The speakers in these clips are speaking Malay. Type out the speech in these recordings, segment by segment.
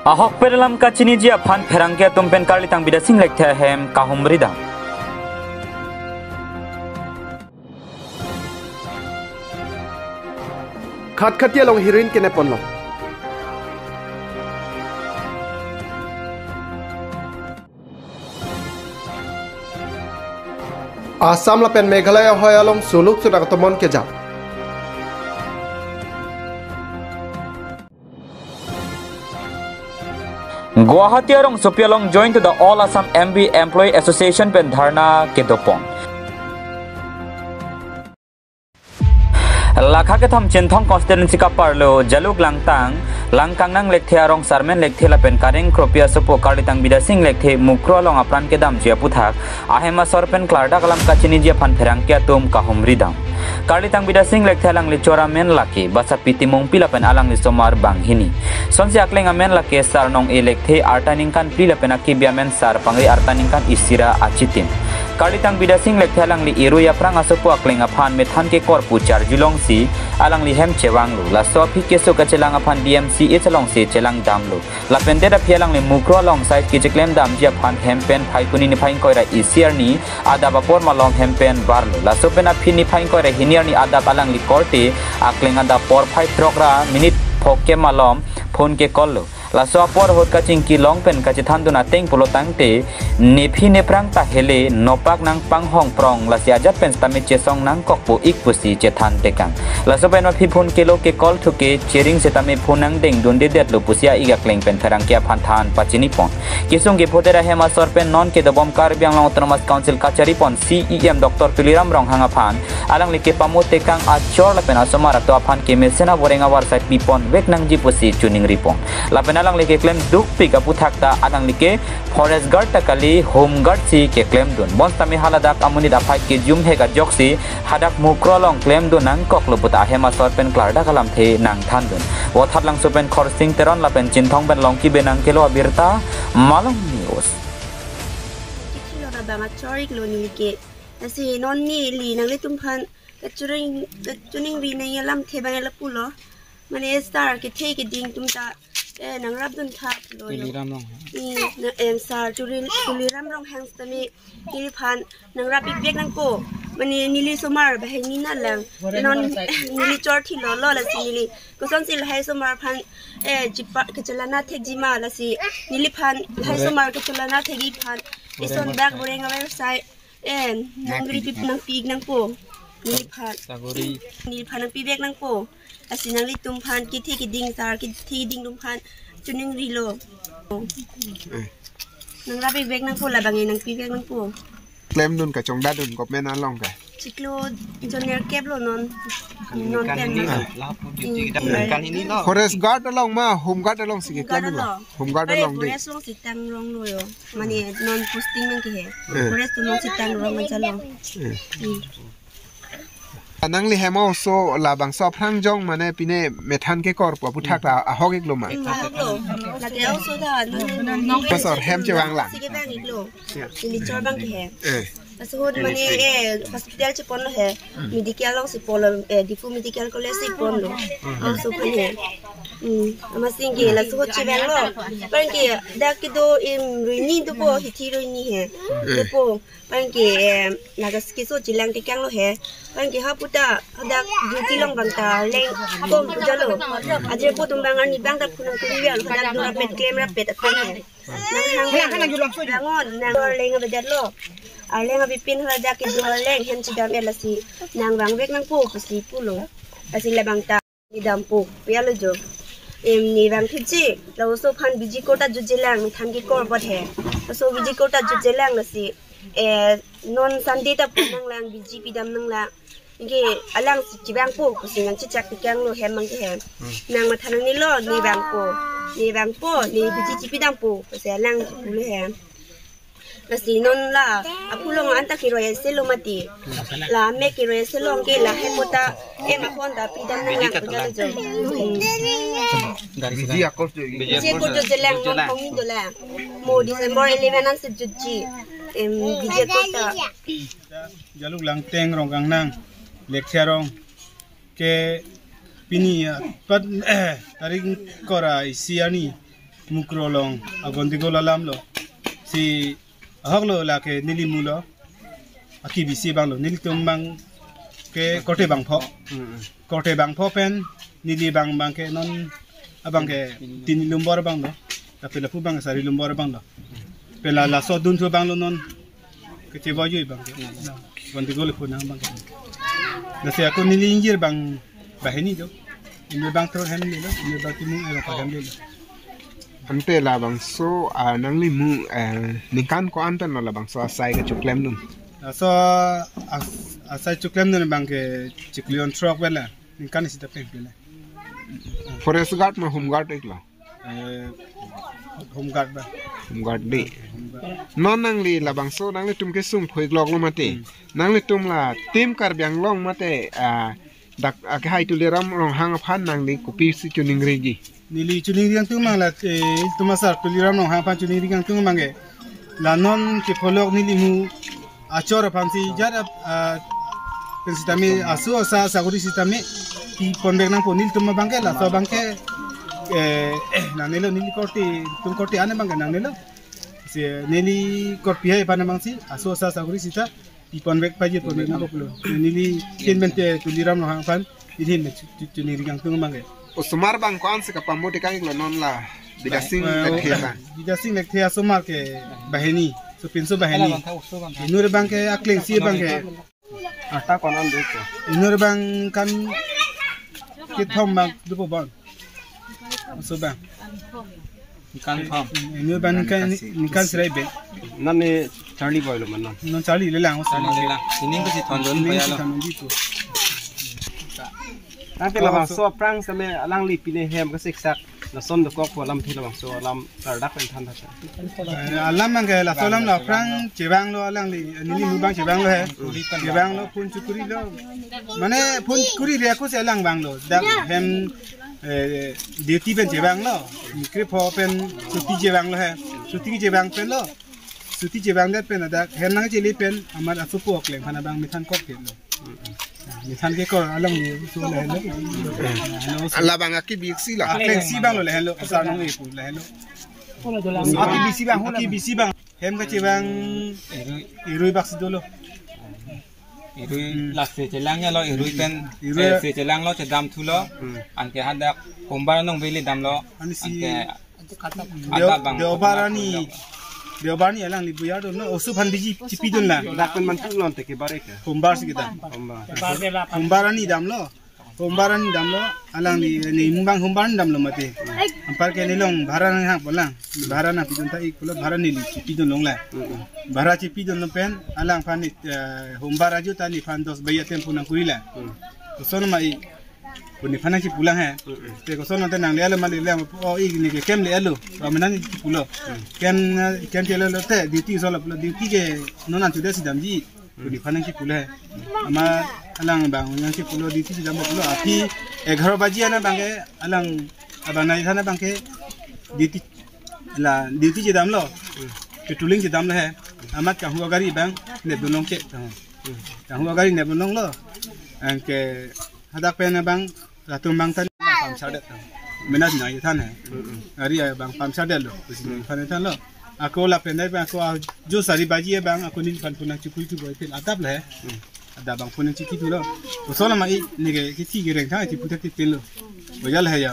Ahok pedalam kacini jia phan pherangke tumpen karlitang bidasing lekthia hem kahumrida. Khat khatia long heroin kene ponlo. Assam la pen Meghalaya hoya long suluk sudak tomon ke jam. Guwahati arong Sopialong joined to the All Assam MB Employee Association pen dharna ke dopong. Lakha ke tham chinthong constituency ka parlo jaluk langkang nang lekthe arong sarmen lekthe la pen kareng kropia sopo karlitang bidasing lekthe mukro long apran ke dam jia puthak ahema sorpen klarda kalam kachini jia phan pherang ke tum kahumri dam karlitang bidasing lekthe lang lichora men laki basa piti mongpila pen alang li somar banghini sonsi akleng amen lake sar nong e lekthe artaning kan pila pen akibia men sar pangri artaning kan isira achitin karlitang bidasing lekthe lang li iru ya prang asopo akleng aphan methan ke korpu char julong si alang li hem chewang lu la so phi ke so ka chelang aphan DMC e chalong se chelang dam lu la pende da phialang le mukro long side ke cheklem dam jia phan hempen phai kuni ni phain koira isiar ni ada bapor malong hempen bar lu la so pena phini phain koira hiniar ni ada palang li korte akleng ada por phai trokra minute phokke malom phone ke call lu la so por hot ka chingki long pen ka chithan duna teng pulo tangte nephi neprang ta hele nopak nang pang hong prong la sia jat pen stami chesong nang kokpo ikpusi chethan tekang la so pen phi phone ke lo ke call thuke chering setame phone nang deng donde det lo pusia iga kleng pen tharang kya phan than pachini pon kisung ge photera hema sor pen non ke dobom kar byang long autonomous council kachari pon CEM Dr Tuliram rong hanga phan alang like pamo tekang achor la pen asomar to aphan ke mesena borenga war site pipon wek nang ji pusi tuning ripon la pen alang like claim duk pika puthakta alang like forest guard takali home guard si ke claim dun bon tami haladak amuni da phai ke jum hega joksi hadak mukro long claim dun nang koklo puta hema sorpen klarda kalam the nang than dun o thatlang sopen khorsing teron la pen chinthong ben long ki benang kelo abirta malong news kilo da banga chorik lo ni ke asi non ni li nang le tumphan chuning ri na yalam the bang la pulo mane star ke the ke ding tumta nang rap dun tha lo tuliram rong em sar tuliram rong hangs tami kilphan nang rap bek nang ko mani nili somar ba ni na lang non nili chor thi lo la si nili ko son sil hai somar phan jipa ke chalana thek jima la si nili phan hai somar ke chalana thegi phan ison bag boreng website nang ri pip nang pig nang po nili phan sagori nili phan nang pi bek nang po asinang li tumphan ki thi ki ding sar ki thi ding tumphan tuning rilo nang rabi bek nang po la bangin nang pi bek nang po Claim dun ka chong da dun kop men along ka. Ciklo junior keb lo non ten kan ini lo Forest guard along ma home guard along sige claim lo. Home guard along de. forest long sitang long lo yo mani non posting man ke he forest long sitang long man chalong Anang li hemo so labang so phrang jong mane pine methan ke kor pa puthak la ahok ek lo ma. la ke so da Pasor hem chewang lang. sige bang iklo ini chor bang ke he asud mani hospital che pon lo he medical long si polo difu medical college si pon lo also pon he amasing ke la so che bang lo pan ke da ke do im rini do po hiti rini he do po pan ke naga ski so chilang ke kang lo he pan ke ha puta da duty long bang ta leng pom pu jalo aje po tum bang ani bang ta punang kulian da do rapet claim rapet akan he nang hang nang nang leng ba jalo aleng abipin hada ke doleng hen sidam elasi nang bang bek nang pu pasi pulo asi labang ta ni dampu pialo jo ni bang thiji lo so phan biji kota ju jelang than ki kor bot he so biji kota ju jelang lasi non sandi ta punang lang biji pidam nang la nge alang si jibang pu pasi nang chichak kyang lo he mang he nang ma thanang ni lo ni bang pu ni biji pidam pu pasi alang pu lo he Kasi non la apulong anta kiroya selo mati la me kiroya selo ke la hemota mahon da pidan nang lang jo Biji akor jo. je ko jo jelang non kongi dola mo December 11 an se juji biji ko ta jaluk lang teng rong gang nang lecture rong ke pini pat taring kora isiani mukrolong agondigo lalam lo si haglo la ke nili mulo aki bisi bang lo nili tumbang ke kote bang pho pen nili bang ke non abang ke tin lumbor bang lo tapi la pu bang sari lumbor bang lo pela la so dun tu bang lo non ke cebo yui bang ke agondigo le pun bang nasi aku nili injir bang bahini do ini bang terus hem ni lo ini bang timu apa hem ni lo ante labang so nang limu nikan ko antan labang so asai ke cuklem num so asai cuklem num bang ke ciklion truck bela nikan sita pek bela forest guard ma home guard ekla home guard ba home guard de non nang li labang so nang li tum ke sum khoi glok lo mate nang li tum la tim kar byang long mate dak ak hai tu le ram rong hang phan nang li kopi si chuning regi nili chuning riang tu mang la tumasar tuliram nong hang pan chuning riang tu mang ge la non ke polok nili mu achor pan si jara pensitami asu asa saguri sitami ki ponbek nang ponil tuma bangke la so bangke nang nelo nili korti ane bangke nang nelo si nili korpi hai pan mang si asu asa saguri sita ki ponbek paji ponbek nang populo nili kin bente tuliram nong hang pan idin chuning riang tu mang ge Usumar bang ko anse ka pamote kang lo non la bidasing lekhela bidasing lekhela somar ke baheni so pinso baheni inur bang ke akling si bang ke ata konan do ko inur bang kan kithom bang dupo bang so bang kan phom inur bang kan serai be nane Charlie boy lo man non Charlie le lang so le lang ini ko si thon don pa ya lo Tapi labang so prang sama alang li pine hem ka siksak na son do kok po lam thi labang so lam tardak pen than tha alam mang ke la solam la prang chebang lo alang li ni mu bang chebang lo he chebang lo pun chukuri lo mane pun kuri re ko se alang bang lo dak hem duty pen chebang lo mikre pho pen suti chebang lo he suti chebang pen lo suti chebang dat pen dak hem nang cheli pen amar asupu okleng phana bang mithan kok ke lo mithan ke ko alang ni so le lo labang aki biksi la aklen si bang lo le lo sa nang e pu le lo aki bisi bang hem ka chebang irui bak sidolo irui lasse chelang ya lo irui pen se chelang lo chedam thulo anke hadak kombar nong beli dam lo anke ada bang Deobani alang libu yado no osu phan biji chipi don la dak pen man tu lon te ke bare ka kombar si kita kombarani dam lo alang ni mumbang kombaran dam lo mate ampar ke nilong bhara nang hang bolang bhara na pidon ta ik pulo bhara ni chipi don long la bhara chipi don pen alang phan kombar aju ta ni phan 10 bayat tempo nang kurila to sono mai puni phana chi pulang he te ko sono te nang le mali le o ig ni ke kem le alo to menang chi pulo kem te le te duty so la duty ke non an tu desi dam ji puni phana chi pulo he ama alang bang yang chi pulo duty chi dam pulo api 11 baji ana bang ke alang abang nai thana bang ke duty chi dam lo petuling chi dam le he amat ka huwa gari bang ne dunong ke ka huwa gari ne dunong lo ang ke hadak pe na bang Ratum bang tan pam sadet menas na yitan hai ari bang pam sadet lo phane tan lo ako la pe nai bang ko jo sari baji bang ako ni phan punan chukui tu boy tel adap le ada bang punan chiki tu lo to sola mai ni ge ki ti ge reng tha ti putak ti tel lo boyal hai ya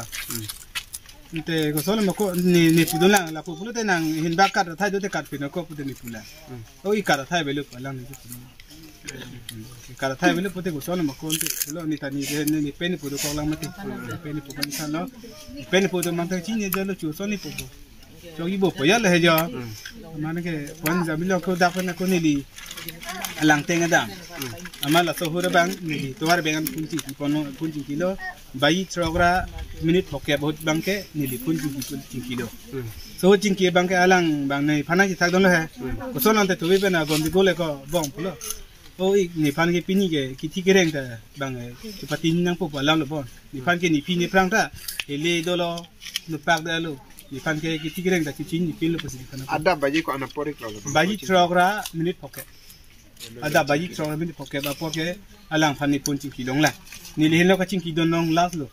te ko sola ma ko ni pudon la ko pulo te nang hin ba kat thai do te kat pe na ko pude ni pula o i kat thai be lo lang ni kada thai bele pote ko sona makonte lo ni tani ni peni podo ko lang mate peni podo ni san lo peni podo man ta chi ne jalo chu soni podo cho gi bo po ya le ja man ke pon za bilo ko da ko na ko ni li alang tenga da amala so hura bang ni to war bengan kunci pono kunci kilo bayi trogra minute hoke bahut bang ke ni li kunci kilo so jingki bang ke alang bang nei phana ki thak don lo he ko sona te to be na gon di gole ko bong pulo oh ni pan ke pini ke kiti kereng ta bang seperti nang po alam lo bon ni pan ke ni pini prang ta ele dolo no pak da lo ni pan ke kiti kereng ta cincin ni pin lo pasi kana ada baji ko anak pori lo baji trogra minute pocket ada baji trogra minute pocket ba pocket alang pan ni pun cingki dong la ni le lo ka cingki don long las lo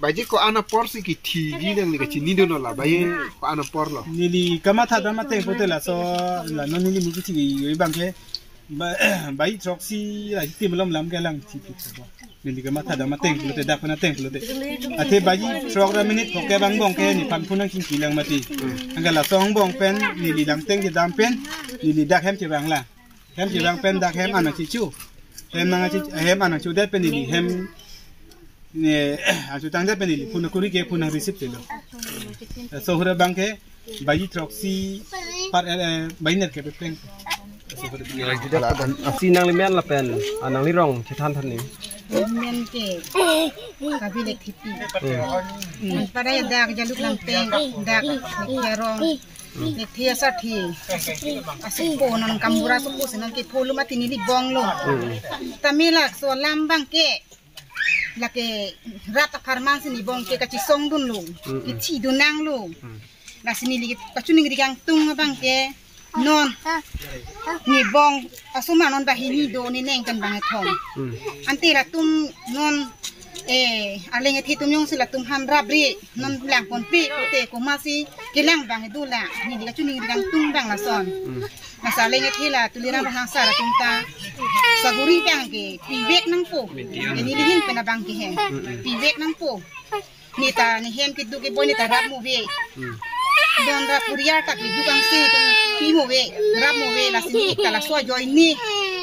baji ko ana por si ki thi nang ni ka chi ni do no la bayi ko ana por lo nili kama tha dama te pote la so la no nili mu ki yoi bang ke bai troxy la ti belum lam ke lang ti nili kama tha dama te pote da pana te pote ate baji trok ra minute ko ke bang bong ke ni pan punang king kilang mati angala song bong pen nili lang teng ke dam pen nili dak hem ti bang la hem ti bang pen dak hem ana chi chu hem nang chi hem ana chu de pen nili hem ne asu tang de pen nili punang kuri ke punang receipt lo so hura bang ke bayi troxy par bayi net ke pen si nang limen la pen anang lirong chitan than ni men ke kabi lek tipi pada dak jaluk lang peng dak kerong nek thia sa thi asu po non kambura su po senan ke pholu mati ni bong lo tamila so lam bang ke la ke rata farman sini bong ke ka chi song dun lu ki chi dun nang lu la sini li ka chu ning ri gang tung bang ke non ni bong asuma non bahini do ni neng kan bang thong anti la tum non aleng thi tum yong sila tum ham rabri non lang kon pi te ko masi ke lang bang du la ni li ka chu ning gang tum bang la son na sa leng thi la tulira hang sara tum ta saguri bang ke pi wek nang po ni li hin pena bang ke he pi wek nang po ni ta ni hem ki du ke boy ni ta rap mu we don ra kuriar tak di dukang si tu pi mo we rap mo we la sini kala so joy ni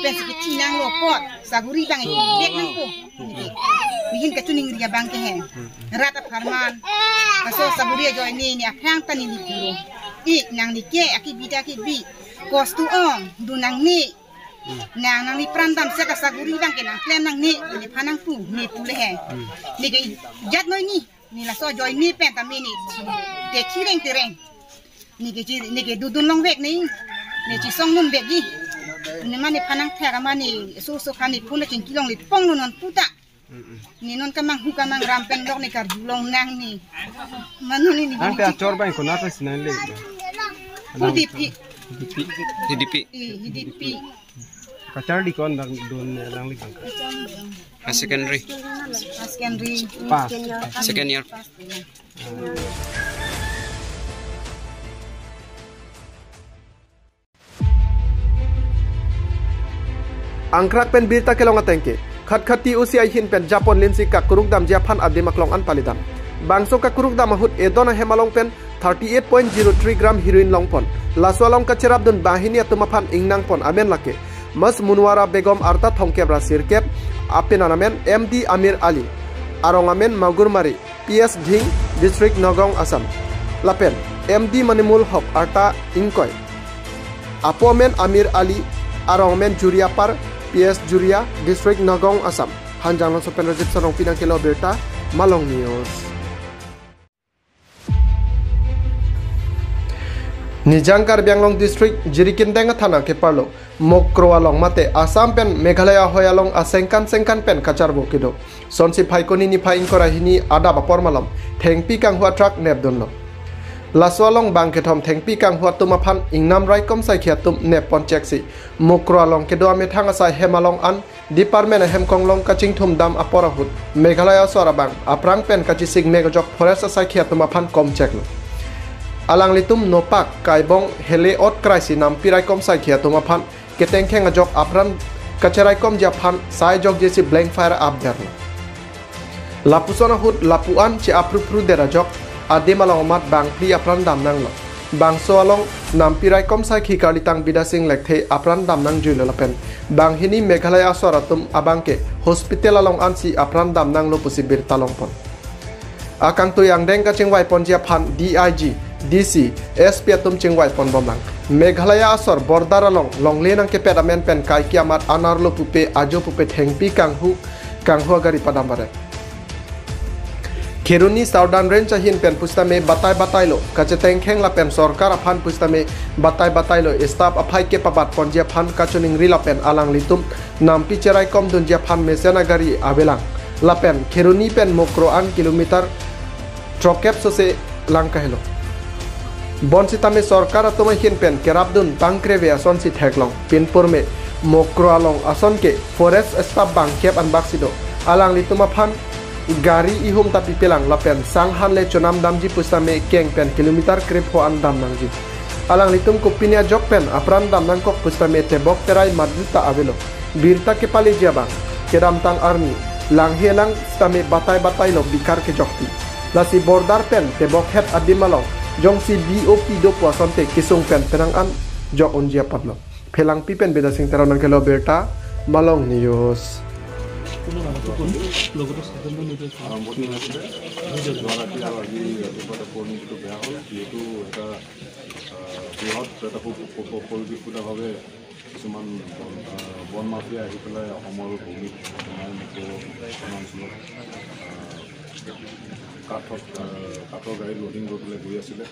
pen si kinang lo pot saguri bang e bek nang po bikin kecuning ria bang ke he rata farman kaso saguri joy ni ni akhang tani ni puro ik nang ni ke akibida ki bi kostu on du nang ni nang ni prandam se ka saguri bang ke nang plan nang ni phanang pu ni pule he ni ke jat noi ni la so joy ni pen ta mini de chireng tereng ni ke dudun long vek ni chi song nun vek gi ni mani phanang thera mani so khani phula king kilong li pong non puta ni non kamang hu kamang rampen lok ni kar julong nang ni manu ni ante achor bai ko na ta sinan le hidipi kachar di kon dang don lang li bang secondary pas second year angkrak pen birta kelong atengke khat-khati usiai hin pen japon linsi ka kuruk dam japan adema klong an palidam bangso ka kuruk dam hut edona hemalong pen 38.03 gram heroin longpon laswalong ka cherab dun bahini atumapan ingnang pon amen lake mas munwara begom arta thongkebra sirkep apenanamen MD Amir Ali arongamen magurmari PS Dhing district Nagaon Assam lapen MD Manimul Hok arta ingkoi apomen Amir Ali arongamen Juriapar PS Juria district Nagaon Assam hanjang long sopen rajip sarong pinang kilo berta Malong News Nijangkar Bianglong district Jirikindeng thana ke parlo Mokroalong mate Assam pen Meghalaya hoyalong asengkan pen kacharbo kido sonsi phaikoni ni phaing kora hini ada bapor malam thengpi kang hua truck nepdonlo laswalong bangkethom thengpi kang hua tumaphan ingnam raikom sai khiatum nepon cheksi Mokroalong kedo ame thanga sai hemalong an department hemkonglong kaching thum dam aporahut Meghalaya sorabang aprang pen kachi sigme gojok forest sai khiatum aphan kom cheklo alang litum nopak kaibong hele ot kraisi nam piraikom sai khiatum aphan keteng kheng ajok apran kacharaikom japhan sai jok jesi blank fire up derlo lapusona hut lapuan chi aprupru derajok ademalong mat bang pli apran dam nanglo bangso along nam piraikom sai khikalitang bidasing lekthe apran dam nang julo lapen bang hini Meghalaya soratum abangke hospital along ansi apran dam nang lo pusibir talongpon akang tuyang deng kaching wai pon japhan DIG DC SP atum chingwai pon bomlang Meghalaya asor border along longlenang ke pedamen pen kai kiamat anarlo pupe ajo pupe thengpi kanghu gari padambare Keruni Southern Range hin pen pustame batai lo kacheteng kheng la pen sarkar aphan pustame batai lo staff aphai ke pabat pon japhan kachuning rila pen alang litum nampi cherai kom dun japhan mesena gari abelang la pen Keruni pen mokro an kilometer trokep sose langkahelo Bonsitame sarkar atoma hin pen kerabdun bangkreve asonsi theklong pinpur me mokro along ason ke forest staff bang kep an baksido alang lituma phan gari ihum tapi pelang lapen sanghan le chonam damji pustame keng pen kilometer krip ho an dam nangji alang litum kupinia jok pen apran dam nang kok pustame tebok terai madita avelo birta ke pale jaba kedam tang arni lang helang stame batai lo bikar ke jokti lasi bordar pen tebok het adimalong jong si BOP do puasonte kisung pen penang an jok unjia patlo pelang pipen beda sing teronang kelo berta Malong News কিছুমান বন মাফিয়া আহি পেলাই অসমৰ ভূমিত কাঠৰ গাড়ী লোডিং কৰি পেলাই গৈ আছিলে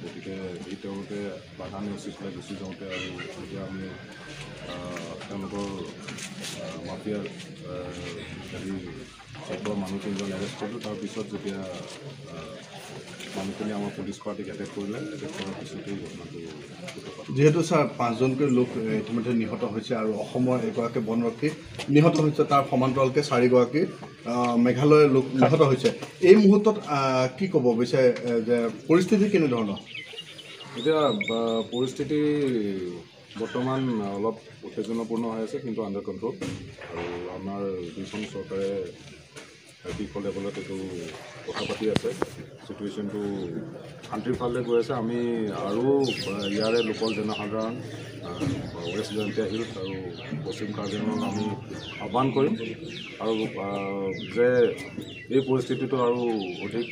গতিকে এই তেওঁলোকে বাধা নেওচি পেলাই গুচি যাওঁতে আৰু এতিয়া আমি তেওঁলোকৰ মাফিয়াৰ হেৰি চবৰ মানুহ তিনিজন এৰেষ্ট কৰিলোঁ তাৰপিছত যেতিয়া মানুহখিনি আমাৰ পুলিচ পাৰ্টিক এটেক কৰিলে এটেক কৰাৰ পিছতেই ঘটনাটো যেহেতু স্যার 5 জনকে লোক ইতিমধ্যে নিহত হয়েছে আর অসমৰ এগৰাকী বনৰক্ষী নিহত হয়েছে তার সমান্তরালকে 4 গৰাকী মেঘালয়ৰ লোক নিহত হয়েছে এই মুহূর্তত কি কব বিচাৰে যে পৰিস্থিতি কেনে ধৰণৰ এতিয়া পৰিস্থিতি বৰ্তমান অলপ উত্তেজনাপূৰ্ণ হৈ আছে কিন্তু আণ্ডাৰ কণ্ট্ৰল আৰু আমাৰ দুখন চৰকাৰে বিফল লেভেলত এইটো কথা পাতি আছে সিচুৱেশ্যনটো শান্তিৰ ফালে গৈ আছে আমি আৰু ইয়াৰে লোকেল জনসাধাৰণ ৱেষ্ট জয়ন্তীয়া হিলছ আৰু পশ্চিম কাৰ্বিআংলঙক আমি আহ্বান কৰিম আৰু যে এই পৰিস্থিতিটো আৰু অধিক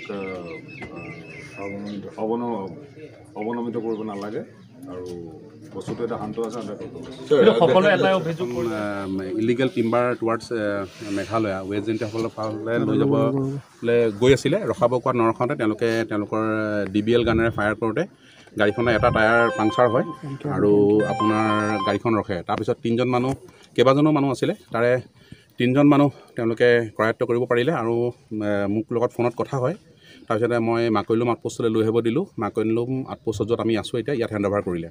অৱনমিত কৰিব নালাগে আৰু বস্তুটো এটা শান্ত আছে সকলো এটা অভিযোগ ইলিগেল টিম্বাৰ টুৱাৰ্ডছ মেঘালয়া ৱেষ্ট জয়ন্তীয়াসকলৰ ফালে লৈ যাবলৈ গৈ আছিলে ৰখাব কোৱা নৰখাওঁতে তেওঁলোকৰ DBL গানেৰে ফায়াৰ কৰোঁতে গাড়ীখনৰ এটা টায়াৰ পাংচাৰ হয় আৰু আপোনাৰ গাড়ীখন ৰখে তাৰপিছত কেইবাজনো মানুহ আছিলে তাৰে 3জন মানুহ তেওঁলোকে কৰায়ত্ব কৰিব পাৰিলে আৰু মোক লগত ফোনত কথা হয় তাৰপিছতে মই মাকৈলুম আউটপোষ্টলৈ লৈ আহিব দিলোঁ মাকৈলুম আউটপোষ্টত য'ত আমি আছোঁ এতিয়া ইয়াত হেণ্ড অভাৰ কৰিলে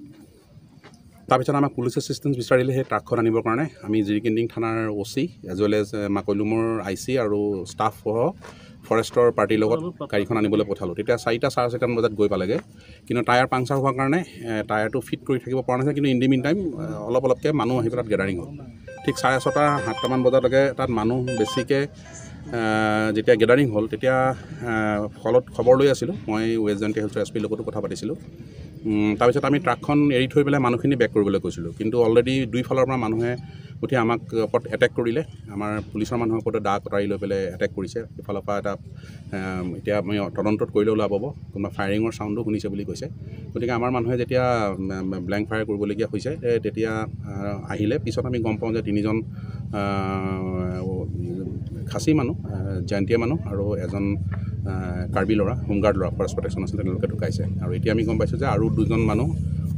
তাৰপিছত আমাক পুলিচ এছিষ্টেঞ্চ বিচাৰিলে সেই ট্ৰাকখন আনিবৰ কাৰণে আমি জিৰিকিন্দিং থানাৰ OC এজ ৱেল এজ মাকৈলুমৰ IC আৰু ষ্টাফসহ ফৰেষ্টৰ পাৰ্টিৰ লগত গাড়ীখন আনিবলৈ পঠালোঁ তেতিয়া 4:30 বজাত গৈ পালেগৈ কিন্তু টায়াৰ পাংচাৰ হোৱাৰ কাৰণে টায়াৰটো ফিট কৰি থাকিব পৰা নাছিল কিন্তু ইন দি মিন টাইম অলপকৈ মানুহ আহি পেলাই গেডাৰিং হ'ল ঠিক 6:30-7মান বজালৈকে তাত মানুহ বেছিকৈ যেতিয়া গেডাৰিং হ'ল তেতিয়া ফলত খবৰ লৈ আছিলোঁ মই ৱেষ্ট জয়ন্তীয়া হিলছৰ SP লগতো কথা পাতিছিলোঁ তাৰপিছত আমি ট্ৰাকখন এৰি থৈ পেলাই মানুহখিনি বেক কৰিবলৈ কৈছিলোঁ কিন্তু অলৰেডি দুইফালৰ পৰা মানুহে উঠি আমাক ওপৰত এটেক কৰিলে আমাৰ পুলিচৰ মানুহৰ ওপৰত দা কটাৰী লৈ পেলাই এটেক কৰিছে ইফালৰ পৰা এটা এতিয়া আমি তদন্তত কৰিলে ওলাব কোনোবা ফায়াৰিঙৰ চাউণ্ডো শুনিছে বুলি কৈছে গতিকে আমাৰ মানুহে যেতিয়া ব্লেংক ফায়াৰ কৰিবলগীয়া হৈছে তেতিয়া আহিলে পিছত আমি গম পাওঁ যে 3জন খাচী মানুহ জয়ন্তীয়া মানুহ আৰু এজন কাৰ্বি ল'ৰা হোমগাৰ্ড ল'ৰা ফৰেষ্ট প্ৰটেকশ্যন আছিলে তেওঁলোকে ঢুকাইছে আৰু এতিয়া আমি গম পাইছোঁ যে আৰু 2জন মানুহ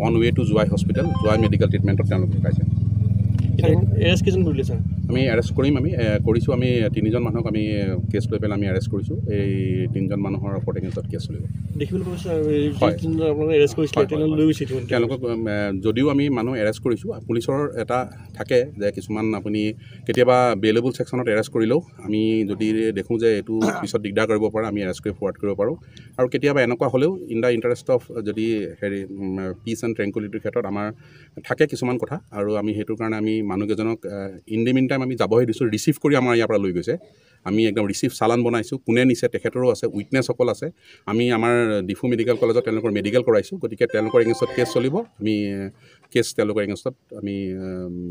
অন ৱে টু জোৱাই হস্পিটেল জোৱাই মেডিকেল ট্ৰিটমেণ্টত তেওঁলোক ঢুকাইছে এৰেষ্ট কেইজন কৰিলে ছাৰ আমি এৰেষ্ট কৰিম কৰিছোঁ আমি 3জন মানুহক আমি কেছ লৈ পেলাই আমি এৰেষ্ট কৰিছোঁ এই 3জন মানুহৰ ওপৰত এগেইনষ্টত কেছ চলিব দেখিবলৈ তেওঁলোকক যদিও আমি মানুহ এৰেষ্ট কৰিছোঁ পুলিচৰ এটা থাকে যে কিছুমান আপুনি কেতিয়াবা বেলেবল ছেকশ্যনত এৰেষ্ট কৰিলেও আমি যদি দেখোঁ যে এইটো পিছত দিগদাৰ কৰিব পাৰে আমি এৰেষ্ট কৰি ফৰৱাৰ্ড কৰিব পাৰোঁ আৰু কেতিয়াবা এনেকুৱা হ'লেও ইন দ্য ইণ্টাৰেষ্ট অফ যদি হেৰি পিচ এণ্ড ট্ৰেংকুইলিটিৰ ক্ষেত্ৰত আমাৰ থাকে কিছুমান কথা আৰু আমি সেইটোৰ কাৰণে আমি মানুহকেইজনক ইন দি মিন টাইম আমি যাবহে দিছোঁ ৰিচিভ কৰি আমাৰ ইয়াৰ পৰা লৈ গৈছে আমি একদম ৰিচিভ চালান বনাইছোঁ কোনে নিছে তেখেতৰো আছে উইটনেছসকল আছে আমি আমাৰ ডিফু মেডিকেল কলেজত তেওঁলোকৰ মেডিকেল কৰাইছোঁ গতিকে তেওঁলোকৰ এগেইনষ্টত কেছ চলিব আমি কেছ তেওঁলোকৰ এগেইনষ্টত আমি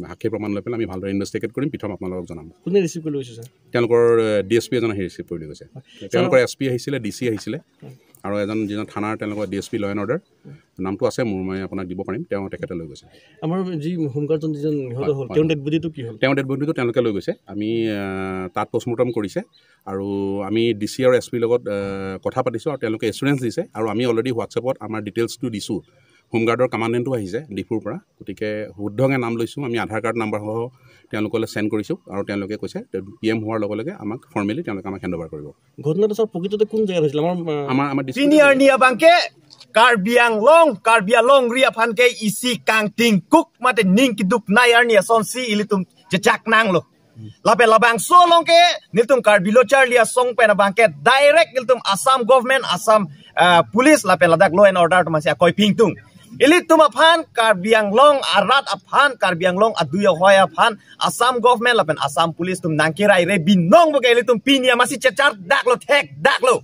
সাক্ষী প্ৰমাণ লৈ পেলাই আমি ভালদৰে ইনভেষ্টিগেট কৰিম পিছত আপোনালোকক জনাম কোনে ৰিচিভ কৰি লৈছে ছাৰ তেওঁলোকৰ DSP এজন আহি ৰিচিভ কৰি লৈ গৈছে তেওঁলোকৰ SP আহিছিলে DC আহিছিলে আৰু যিজন থানাৰ তেওঁলোকৰ DSP ল এণ্ড অৰ্ডাৰ নামটো আছে মোৰ মই আপোনাক দিব পাৰিম তেখেতে লৈ গৈছে আমাৰ যি হোমগাৰ্ডজন যিজন নিহত হ'ল তেওঁৰ ডেড বডিটো কি হ'ল তেওঁৰ ডেড বডিটো তেওঁলোকে লৈ গৈছে আমি তাত পষ্টমৰ্টম কৰিছে আৰু আমি DC আৰু SP লগত কথা পাতিছোঁ আৰু তেওঁলোকে এছুৰেঞ্চ দিছে আৰু আমি অলৰেডি হোৱাটছএপত আমাৰ ডিটেইলছটো দিছোঁ হোমগাৰ্ডৰ কমাণ্ডেণ্টো আহিছে ডিফুৰ পৰা গতিকে শুদ্ধকৈ নাম লৈছোঁ আমি আধাৰ কাৰ্ড নাম্বাৰসহ তেওঁলোকলৈ চেণ্ড কৰিছোঁ আৰু তেওঁলোকে কৈছে PM হোৱাৰ লগে লগে আমাক ফৰ্মেলি তেওঁলোকে আমাক হেণ্ড অভাৰ কৰিব ঘটনাটো ছাৰ প্ৰকৃততে কোন জেগাত হৈছিল আমাৰ চিনিয়ৰ নিয়াবাংকে কাৰ্বিআংলং ৰিয়াফানকে ইসি কাংটিং কুক মাতে নিংকিদুক নায়াৰ নিয়া সনসি ইলিতুম জেজাক নাংলো lapen labang so long ke niltum kar bilo charlia song pen abang ke direct niltum Assam government Assam police lapen ladak law and order masih koi pingtung ilit tum aphan kar biang long arat aphan kar biang long aduya hoya aphan Assam government lapen Assam police tum nangkirai re binong boke ilit tum pinia masih cecar dak lo tek dak lo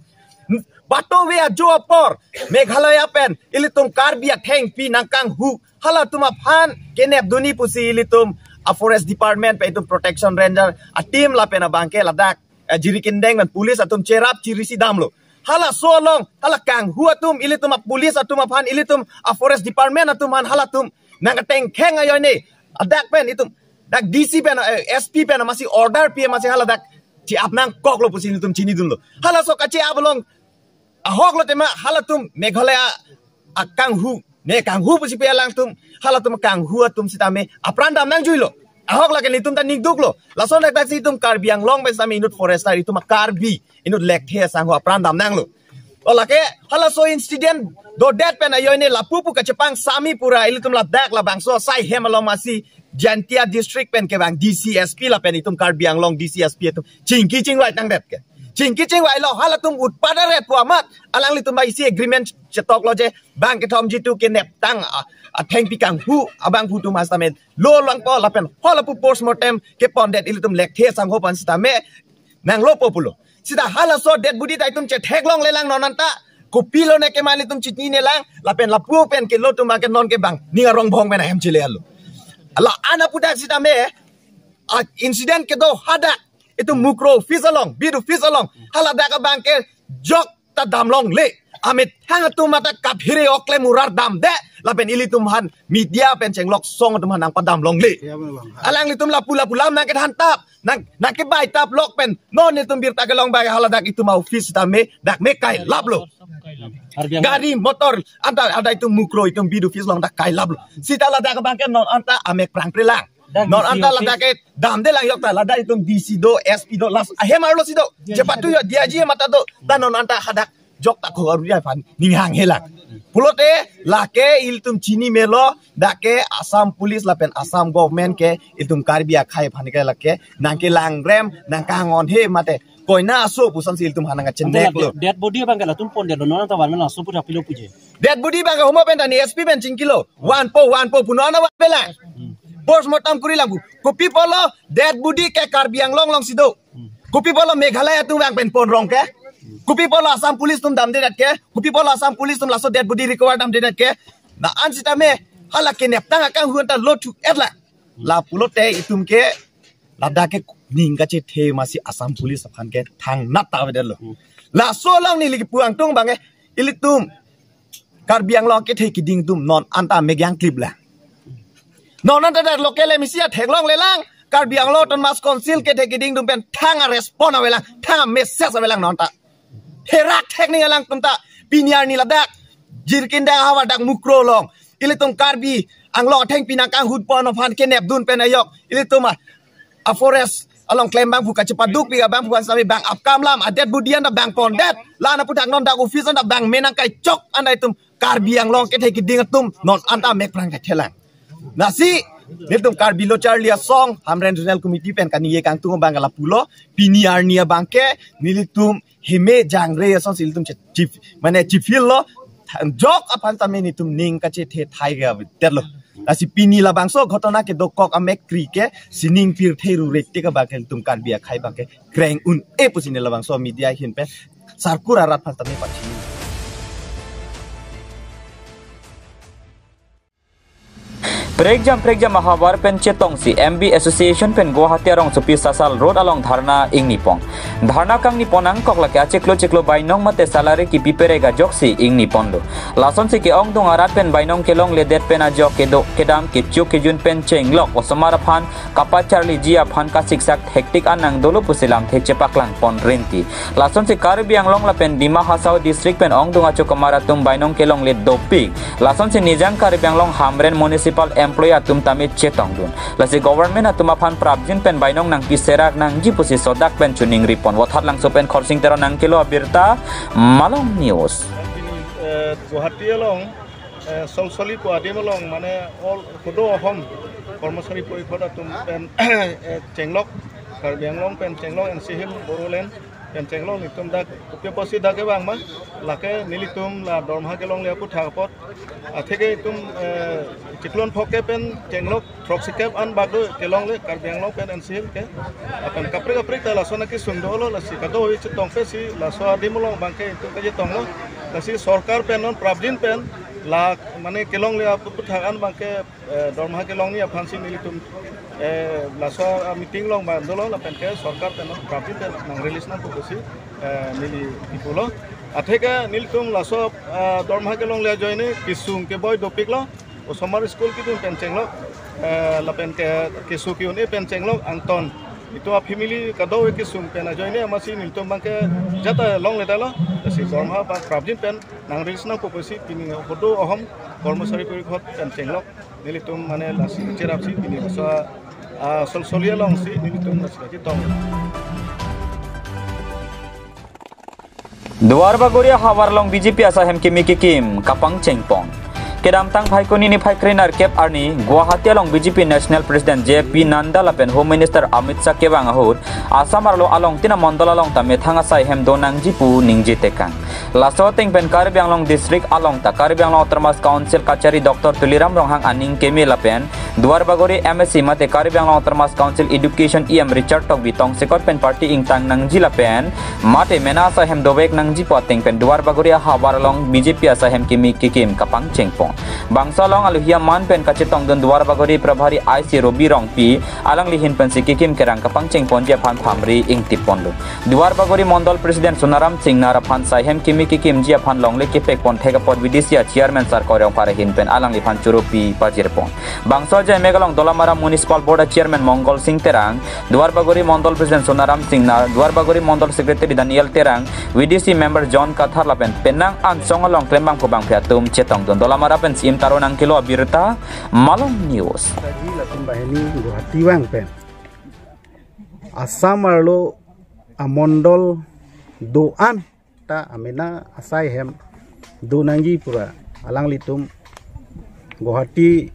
bato we ajo apor Meghalaya pen ilitum kar biak heng pi nangkang hu hala tum aphan kenep duni pusi ilitum a forest department pe itum protection ranger a team la pena bangke ladak jirikindeng dan police atum cerap cirisi damlo hala so long hala kang hu atum ilitum a police atum aphan ilitum a forest department atum han hala tum nang teng kheng ayo ne adak pen itum dak DC pen SP pen masih order pi masih hala dak ci apnang kok lo pusi ilitum chini dun lo hala so kaci ablong ahok lo tema halatum Meghalaya akang hu ne kang hu pusi pelang tum halatum kang hu atum sitame aprandam nang juilo ahok la ken itum tan ningduk lo lason dak situm karbiang long be sami inut forester itum karbi inut lekthe sang ho aprandam nang lo ola ke hala so incident do dat pen ayoine lapu pu kachepang sami pura ilitum la dak la bangso sai hemalong masi Jantia district pen ke bang DCSP la pen itum karbiang long DCSP itum chingki chingwai nang dat ke Cingki cingwai lo halatum utpadare puamat alang litum bai si agreement cetok lo je bang ke tom jitu ke nep tang theng pikang hu abang hu tu mastamen lo lang po lapen halapu postmortem ke pondet ilitum lekthe sang ho pan stame nang lo populo sida hala so dead budi tai tum che thek long lelang nonanta kopi lo ne ke mali tum chitni ne lang lapen lapu pen ke lo tum ke non ke bang ni rong bong ben hem chile allo ala ana puda sida me incident ke do hada itu mukro fisalong bidu fisalong hala daka bangke jok ta damlong le amit hang tu mata kaphire okle murar dam de lapen ili tumhan media pen cenglok song tumhan nang padam long le alang litum lapula pulam nang ke hantap nang ke bai tap lok pen non itum bir tagalong bai hala dak itu mau fis tame dak me kai lablo gari motor ada itu mukro itu bidu fisalong dak kai lablo sitala dak bangke non anta amek prang prelang non anta lada ke dam de lang yok ta lada itum DC do SP do las ahemar lo sido cepat tu dia ji mata do dan non anta hadak jok tak ko aru fan ni hang helak pulote lake iltum chini melo dake Assam police lapen Assam government ke iltum karbia khai phan ke lake nangke lang rem nang kangon he mate koina so pusan sil tum hananga chendek lo dead body bangala tum pon de lo non ta wan na so puta pilo puje dead body banga homo pen tani SP pen 5 kilo 1 po punona wa bela postmortem kuri lambu kopi polo dead body ke karbiang long long sido kopi polo Meghalaya tum bang pen pon rong ke kopi polo Assam police tum dam de dat ke kopi polo Assam police tum laso dead body recover dam de dat ke na ansita me hala ke nep tang akang huan ta lot to etla la pulote itum ke lada ke ninga che the masi Assam police phan ke thang nat ta de lo la so long ni li puang tung bang ilitum karbiang long ke the kiding tum non anta megyang clip la non anta dat lokele misia theglong lelang karbiang lo ton mas konsil ke the kiding tum pen thang a respond awelang thang a message awelang non ta herak teknik alang tum ta pinyar ni ladak jirkin dang hawa dak mukro long ilitum karbi ang lo theng pinang kang hud pon phan ke nep dun pen ayok ilitum a forest along claim bang buka cepat duk biga bang bukan sami bang apkam lam adet budian da bang pondet lana pudak non da office da bang menang kai cok andai tum karbiang long ke the kiding tum non anta mek prang ka thelang nasi nitum karbi lo charlia song hamren regional committee pen kaniye kang tung bang la pulo piniar nia bangke nilitum hime jangre son siltum chief mane chifil lo jok apan tame nitum ning ka che the thai ga terlo nasi pini la bangso ghotona ke dokok amek kri ke sining pir theru rekte ka bakel tum karbia khai bangke kreng un e pusine la bangso media hin pe sarkura rat phan tame pachi Prekjam mahabar pen cetong si MB Association pen Guwahati arong supi sasal road along dharna ing nipong dharna kang niponang kok laki aceklo bainong mate salary ki pipere ga joksi ing nipondo lason si ke ong dong arat pen bainong kelong ledet pen ajok kedo kedam ke chuk ke jun pen chenglok osomara phan kapa charli jia phan ka siksak hektik anang dolo pusilam the chepaklang pon renti lason si karbiang long la pen Dima Hasao district pen ong dong acho kamaratum bainong kelong led dopik lason si nijang karbiang long hamren municipal employee atum tamit cetong dun lasi government atum aphan prabjin pen bainong nang piserak nang jipusi sodak pen chuning ripon wathat lang so pen khorsing tero nang kilo abirta Malong News Guwahati along solsoli Guwahati along mane all kudo hom কর্মচারী পরিষদ আতুম পেন চেংলক Karbi Anglong pen Chenglong and Sihil Borolen pen Chenglong nitum dak kupia posi dak ke bang ma lake nilitum la dormha ke long le pu thapot atheke tum ciklon phoke pen Chenglong proxicap an bagdo ke long le Karbi Anglong pen and Sihil ke akan kapre ta la sona ki sundolo la si kado wi tong pe si la so adimolong bangke itu ke tong lo la si sarkar pen non pravdin pen la mane kelong le pu thakan bangke dormha ke long ni aphan si nilitum laso meeting long bandolo la pen ke sarkar pen profit nang release na pusi nili ipulo atheka niltum laso dormha ke long le joine kisung ke boy dopik lo o summer school ki tum pen chenglo la pen ke kisu ki une pen chenglo anton itu a family kado ke sum pen joine amasi niltum bangke jata long le dalo si dormha ba profit pen nang release na pusi pini bodo ohom কর্মচারী পরিষদ pen chenglok nilitum mane lasi cerapsi pini so sol-solia long si nilitum lasi tong Duar Bagoria Hawarlong BJP asahem kimi kikim kapang chengpong kedam tang phaikoni ni phaikrinar kep arni Guwahati along BJP National President JP Nanda lapen Home Minister Amit Shah kebang ahut Assam arlo along tina mandal along ta methanga sai hem donang jipu ningji tekang laso teng pen Karbi Anglong district along ta Karbi Anglong Autonomous Council kachari Dr. Tuliram Ronghang aning kemi lapen Duar Bagori MSc mate Karbi Anglong Autonomous Council Education EM Richard Tok bitong sekot pen party ingtang nangji lapen mate mena sa hem dobek nangji poteng pen Duar Bagoria Hawarlong BJP asahem kimi kikim kapang chengpong bangsa long aluhia man pen kacitong don Duar Bagori Prabhari IC Robi Rongpi alang lihin pen sikikim kerang kapang chengpon je phan phamri ing tiponlu Duar Bagori Mondol President Sonaram Singh nara phan sahem kimi kikim je phan longle kipek pon thega pod vidisia chairman sar korong parahin pen alang li phan churupi pajirpon bangsa je megalong Dolamara Municipal Board Chairman Mongol Singh Terang Duar Bagori Mondol President Sonaram Singh nar Duar Bagori Mondol Secretary Daniel Terang VDC member John Kathar lapen penang ansong along klembang pobang piatum cetong don Dolamara pen sim taronang kilo abirta Malong News tadi latin bahini Guwahati wang pen Assam arlo amondol doan ta amena asai hem do nangji pura alang litum Guwahati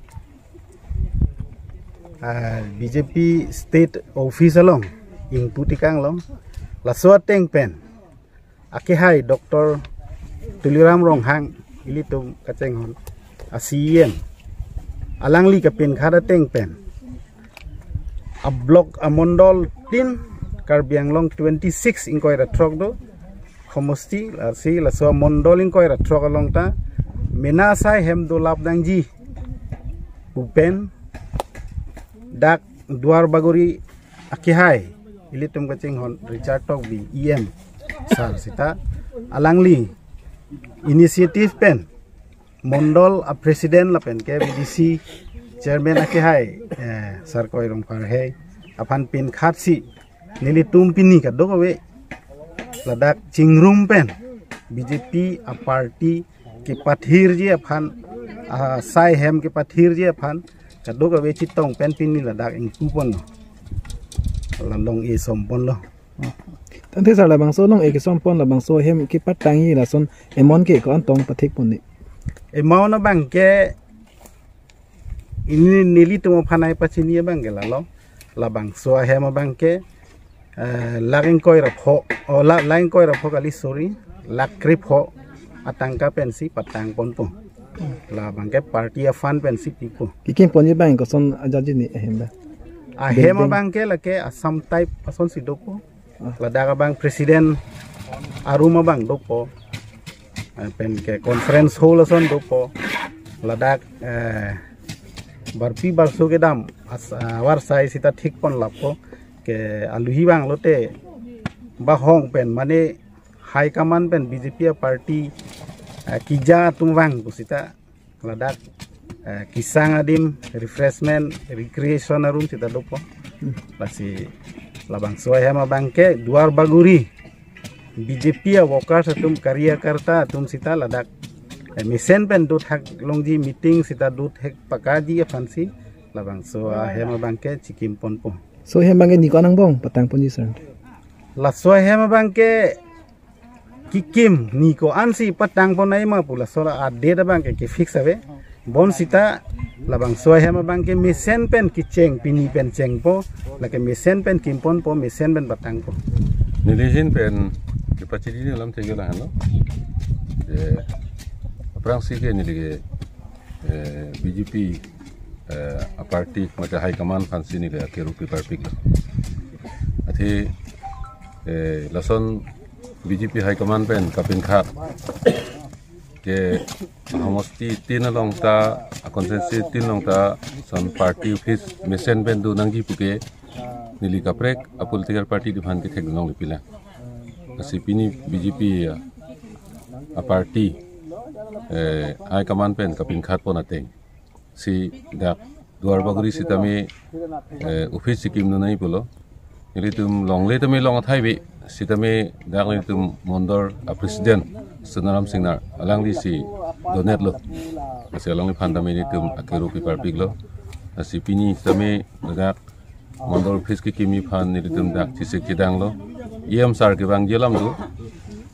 BJP state office along ing putikang long laswa teng pen akihai Dr. Tuliram Ronghang ilitum kacenghon asien alang li kapin khada teng pen a block amondol tin Karbi Anglong 26 ingkoi ra trok do khomosti si la so mondol ingkoi ra trok along ta mena sai hem do lap dangji upen dak Duar Bagori akihai ilitum kacenghon Richard Tok bi EM sar sita alang li inisiatif pen Mondol a President lapen ke BDC Chairman akihai sar koi rong par hai aphan pin khatsi nili tumpini ka dowe ladak chingrum pen BJP a party ke pathir je aphan sai hem ke pathir je aphan ka dowe chitong pen pin ni ladak ing kupon lalong e sompon lo Tante sa labang so long ek sompon labang so hem ki patangi la son emon ke ko antong pathik pon ni mau na bang ke ini nili tumo phanai pachini bang ke lalo labang so he ma bang ke laging koi ra pho o lain koi ra pho kali sorry lakrip ho atangka pensi patang pon po la bang ke party a fan pensi pipo kikim pon bang ko son ajaji ni hemba a he ma bang ke la ke asam type pason si dopo la daga bang president aruma bang dopo pen ke conference hall ason dopo ladak barpi barso ke dam war sai sita thik pon lapo ke aluhi bang lote ba hong pen mane high command pen BJP party kija tumwang pusita ladak kisang adim refreshment recreation room sita dopo basi labang soya ma bangke Duar Bagori BJP workers tum karyakarta tum sita ladak misen pen dut hak longji meeting sita dut hek pakaji fansi labang so hema bangke chikim ponpo so hema bangke ni kanang bong patang position la so hema bangke kikim ni ko ansi patang ponai ma pula so ade da bangke ke fix ave bon sita labang so hem abang ke mesen pen kiceng pini pen ceng po la ke mesen pen kimpon po mesen pen batang po nilihin pen kipacidi ni lam tegela hano perang sih ke nilige BJP a party macam high command fancy ni le ke rupi parpik ati lason BJP high command pen kapin khat ke hamosti tin long ta konsensi tin long ta son party office mesen pen du nangji puke nili kaprek a political party di phan ke thek long pila asi pini BJP a party high command pen kapin khat pon ateng si dak duar baguri sitami office sikim nu nai pulo ili tum long le tami long thai bi sitami dak le tum mondor a president Sunaram Singnar alang di si donet lo kasi alang ni pandami ni tum akeru pi parpik lo asi pini tami dak mondor office ki kimi phan ni tum dak chisik kidang lo yem sar ke bang jelam do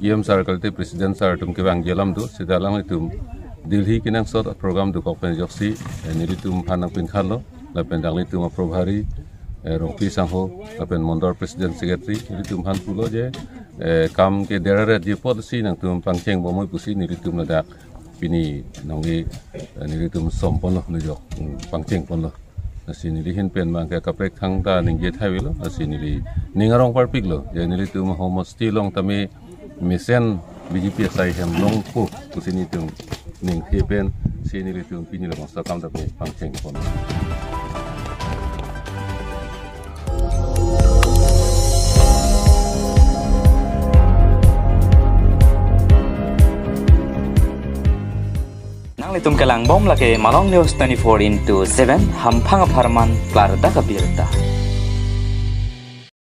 yem sar kalte president sar tum ke bang jelam do sidalang ni tum Delhi kinang sort program du kokpen joksi nili tum phanang pin khalo lapen dang li tum aprobhari rongpi sangho lapen mondor president secretary nili tum phan pulo je kam ke derare je policy nang tum pangcheng bomoi pusi nili tum ladak pini nongi nili tum sompono nujok pangcheng ponlo asi nili hin pen mang ke kaprek thang ta ning je thai lo asi nili ningarong parpik lo je nili tum homosti long tami misen BJP sai hem long pu pusi ni tum ning thepen sini litum pini lo masa kam tapi pangcheng pon nang litum kelang bom lake Malong News 24/7 hampang aparman klarda kabirta